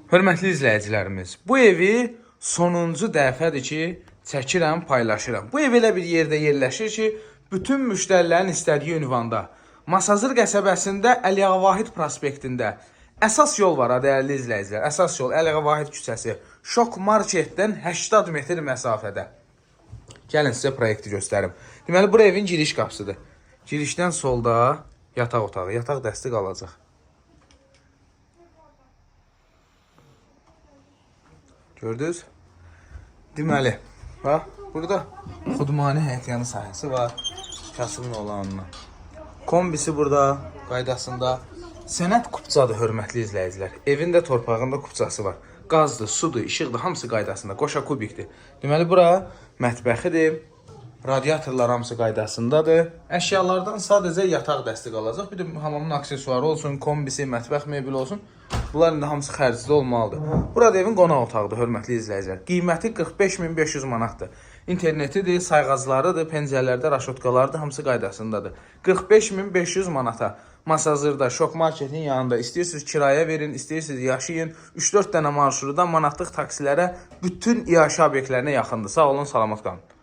Hörmətli izləyicilərimiz, bu evi sonuncu dəfədir ki, çəkirəm, paylaşıram. Bu ev elə bir yerdə yerləşir ki, bütün müştərilərin istədiyi ünvanda, Masazır qəsəbəsində Əliağa Vahid prospektində əsas yol var, dəyərli izləyicilər. Əsas yol Əliağa Vahid küçəsi, Şok Marketdən 80 metr məsafədə. Gəlin sizə proyekti göstərim. Deməli, bura evin giriş qapısıdır. Girişdən solda yataq otağı, yataq dəsti qalacaq. Gördünüz? Deməli, bax, burada xudmani həyətyanı sahəsi var. Kasımın olanından. Kombisi burada qaydasında. Sənət kupçadır, hörmətli izləyicilər. Evində, torpağında kupçası var. Qazdır, sudur, işıqdır, hamısı qaydasında. Qoşa kubikdir. Deməli, bura mətbəxidir. Radiatorlar hamısı qaydasındadır. Əşyalardan sadəcə yataq dəsti qalacaq. Bir də hamamın aksesuarı olsun, kombisi, mətbəx mebeli olsun. Bunlar indi hamısı xərcli olmalıdır. Burada evin qonaq otağıdır, hörmətli izləyicilər. Qiyməti 45.500 manatdır. İnternetidir, sayğaclarıdır, pəncərələrdə raşotkalardır, hamısı qaydasındadır. 45.500 manata. Masazırda, Şok Marketin yanında. İstəyirsiniz kiraya verin, istəyirsiniz yaşayın. 3-4 dənə marşruda manatlıq taksilərə, bütün iaşə obyektlərinə yaxındır. Sağ olun, salamat qalın.